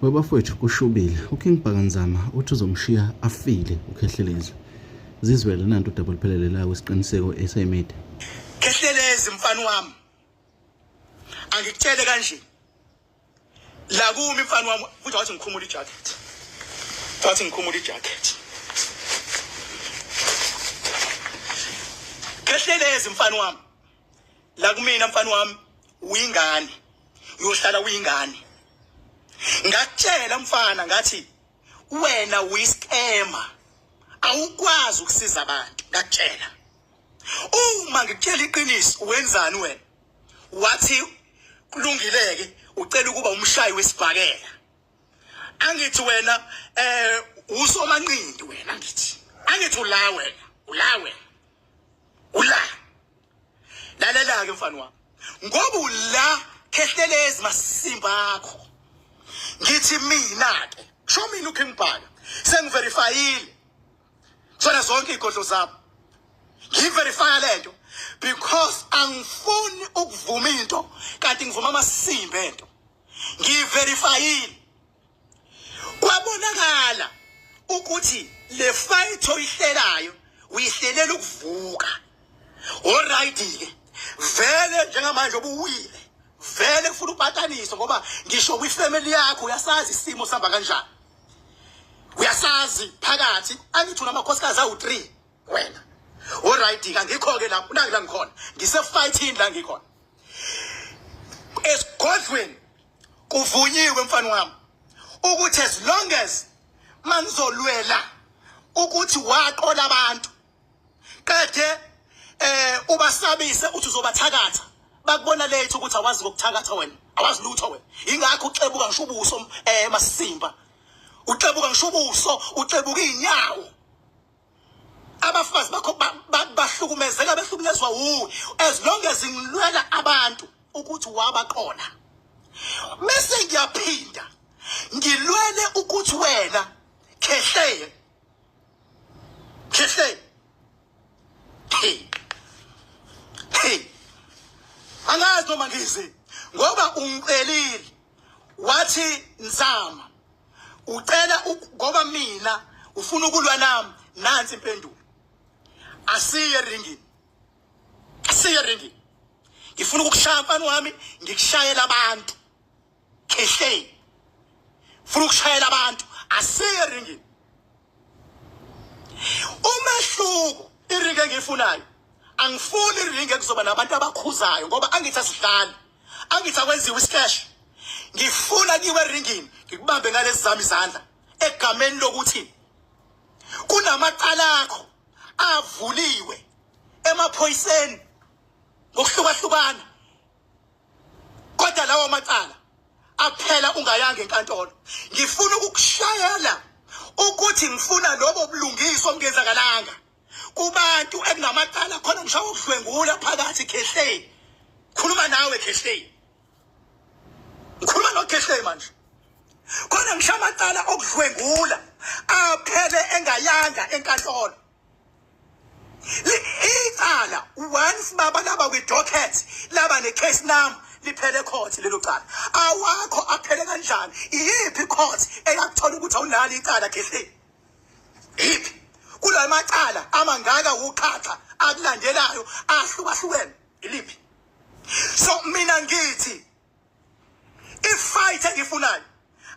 Wabafowethu kushubile uKing Bhaka uthi uzomshiya afile uKhehlelezi. Zizwele nanto double phelelelayo isiqiniseko esayimade. Khehlelezi mfana wami. Angikutshele kanje. La kumi mfana wami futhi wathi ngikhumula ijacket. Wathi ngikhumula ijacket. Khehlelezi mfana wami. La kumina mfana wami uyingane. Uyohlala uyingane. Ngakutshela mfana ngathi wena uyiskema awukwazi ukusiza abantu ngakutshela uma ngikutshela iqiniso wenzani wena wathi kulungileke ucela ukuba umshayi wesibhakela angithi wena usomanqindi wena angithi ula wena lalela ke mfana wami ngoba ula Khehlelezi masimba akho ngithi mina ke show mina uKing Bhaka sengiverifyile sona zonke igodlo zabo ngiverifya lento because angifuni ukuvuma into kanti ngivuma amasimba ento ngiverifyile kwabonakala ukuthi le fight oyihlelayo uyihlelela ukuvuka alright ke vele njengamanje obuwile vele ufuna upataniswa ngoba ngisho kwifamily yakho uyasazi isimo sihamba kanjani uyasazi phakathi angithi unamakhosikazi awu3 wena alright ka ngikho ke lapho la ngikhona ngise fighting la ngikhona esigodlweni kuvunyiwe mfana wami ukuthi as long as manizolwela ukuthi waqola abantu kade ubasabise uthi uzobathakatha bakubona lethu ukuthi awazi ukuthakatha wena awazi lutho wena ingakho uxebuka ngishubuso masimba uxebuka ngishubuso uxebuka inyawo abafazi bakho bahlukumezeka behlukunyezwa uwe as long as ngilwela abantu ukuthi wabaqona bese ngiyaphinda ngilwele ukuthi wena Khehlelezi angazi noma ngize ngoba ungicelile wathi nzama ucela ngoba mina ufuna ukulwa nami nansi impendulo asiye ringini ngifuna ukukushaya mfana wami ngikushayela abantu Khehlelezi ufuna ukushayela abantu asiye ringini umehluko iringi engifunayo angifuni iringi ekuzoba nabantu abakhuzayo ngoba angithi asidlali angithi akwenziwe iscash ngifuna kiwe ringini ngikubambe ngalezi zami izandla egameni lokuthi kunamacala akho avuliwe emaphoyiseni ngokuhlukahlukana kodwa lawo macala aphela ungayanga enkantolo ngifuna ukukushayela ukuthi ngifuna lobo bulungiswa obungenzakalanga kubantu ekunamacala khona ngishawo ukudlwengula phakathi Khehlelezi khuluma nawe Khehlelezi ngikhuluma noKhehlelezi manje khona ngishamacala okudlwengula aphele engayanga enkantolo icala once baba laba kwi docket laba ne case number liphele court lelo cala awakho aphele kanjani iyiphi court eyakuthola ukuthi awunalo icala Khehlelezi iphi kula macala amangaka uqhaqa akulandelayo ahlukahlukene iliphi so mina ngithi ifight engifunayo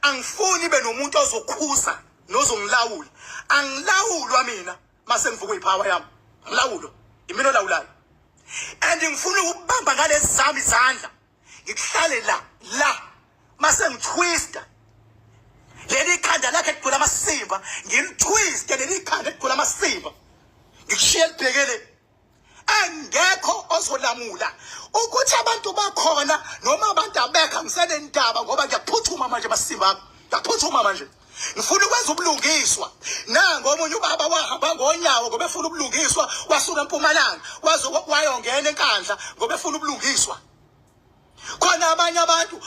angifuni ibe nomuntu ozokhuza nozongilawula angilawulwa mina mase ngivuka ipower yami ngilawulo imino lawulayo and ngifuna ukubamba ngalezi zami izandla ngikuhlale la mase ngitwista leli khanda lakhe ligcwala amasimba ngilitwiste leli khanda ligcwala amasimba ngikushiye libhekele angekho ozolamula ukuthi abantu bakhona noma abantu abekho ngisele ndaba ngoba ngiyaphuthuma manje masimba akho ngiyaphuthuma manje ngifuna ukwenza ubulungiswa nango omunye ubaba wahamba ngonyawo ngoba efuna ubulungiswa wasuka eMpumalanga wayongena enkandla ngoba efuna ubulungiswa khona abanye abantu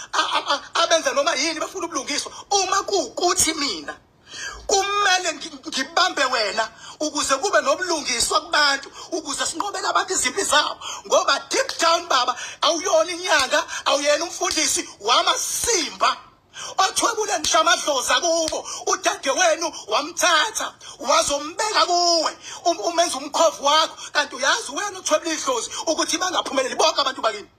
abenza noma yini bafuna ubulungiswa uma kuukuthi mina kumele ngibambe wena ukuze kube nobulungiswa kubantu ukuze sinqobele abantu izimpi zabo ngoba deep down baba awuyona inyanga awuyena umfundisi wamasimba othwebula nhlama idloza kubo udade wenu wamthatha wazombeka kuwe umenza umkhovu wakho kanti uyazi wena uthwebula idlozi ukuthi bangaphumeleli bonke abantu bakini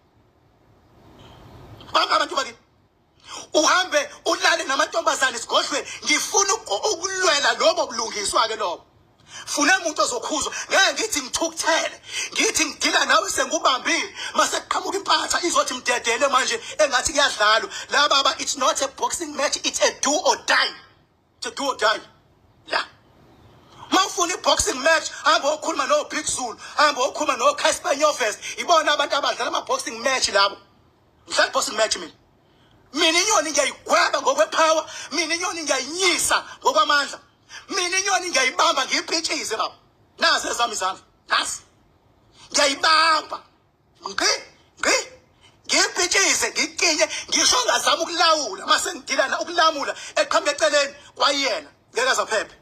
uhambe ulale namantombazane sigodlwe ngifuna ukulwela lobo bulungiswa ke lobo funa umuntu ozokhuzwa ngeke ngithi ngithukuthele ngithi ngidila nawe sengubambile mase kuqhamuka impatha izothi mdedele manje engathi kuyadlalwa la baba it's not a boxing match it's a do or die la mawufuna boxing match hamba ukhuluma no Big Zulu hamba ukhuluma no Casper Nyovest ibona abantu abadlala ama boxing match labo mhlawumbe boxing match mina inyoni ngiyayigweba ngokwepower mina inyoni ngiyayinyisa ngokwamandla mina inyoni ngiyayibamba ngiyipitshise baba nazi ezami izandla nazi ngiyayibamba ngiyipitshise ngikinye ngisho ngazama ukulawula mase ngidilana ukulamula eqhamuka eceleni kwayena ngeke azaphephe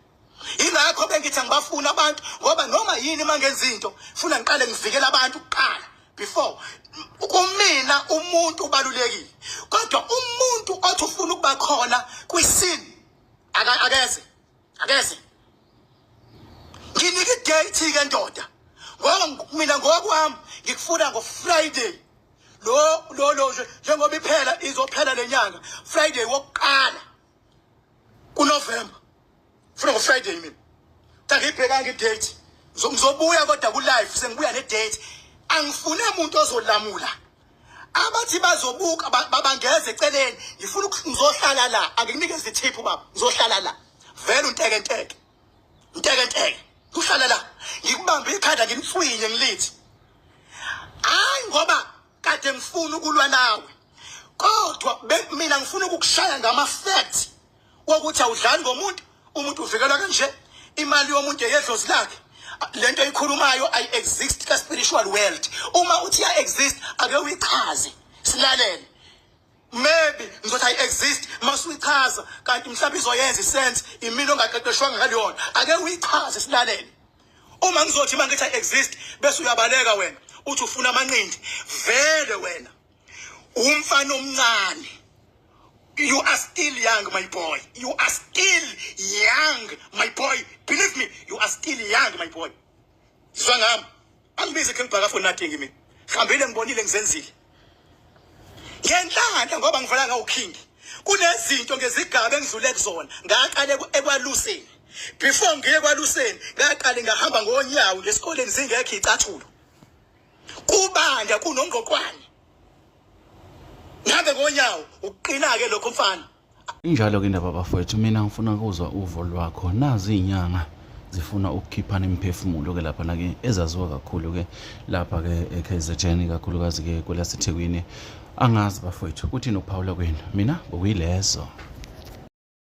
ingakho bengithi ngibafuna abantu ngoba noma yini mangenza into funa ngiqale ngivikele abantu kuqala before kumina umuntu ubalulekile kodwa umuntu othi ufuna ukuba khona kwisini akeze nginika idate ke ndoda ngoba mina ngokwami ngikufuna ngoFriday lo njengoba iphela izophela lenyanga Friday wokuqala kuNovember funa ngoFriday mina ngibheka ngidate ngizobuya kodwa ku live sengibuya ne date angifune umuntu ozolamula abathi bazobuka babangeze eceleni ngifuna ngizohlala la angikunikeze ithiphu baba ngizohlala la vele untekenteke uhlala la ngikubambe ikhanda ngimfuyile ngilithi hayi ngoba kade ngifuna ukulwa nawe kodwa mina ngifuna ukukushaya ngama facts wokuthi awudlali ngomuntu umuntu uvikelwa kanje imali yomuntu eyedlozi lakhe lento ikhulumayo I exist ka spiritual world uma uthi ya exist ake uyichaze silalele maybe ngizothi I exist masuyichaza kanti mhlawumbe izoyenza isense imini ongaqeqeshwanga ngaliyona ake uyichaze silalele uma ngizothi mangithi I exist bese uyabaleka wena uthi ufuna amanqindi vele wena umfana omncane you are still young my boy you are still young my boy believe me you are still young my boy sizwa ngami angibize King Bhaka for nothing mina hambile ngibonile ngizenzile ngenhlanhla ngoba ngivala ngawo King kunezinto ngezigaba engidlule kuzona ngaqale ekwaluseni before ngiye kwaluseni ngaqale ngahamba ngonyawo ngesikoleni zingekho icathulo kubanda kunongqoqwane ngabe ngonyawo uqina ke lokho mfana injalo ke indaba bafowethu mina ngifuna ukuzwa uvo lwakho nazi inyanga zifuna ukukhiphana imiphefumulo ke lapha ke ezaziwa kakhulu ke lapha ke eKZN kakhulukazi ke kwelaseThekwini angazi bafowethu kuthi nokuphawula kwenu mina bokuyilezo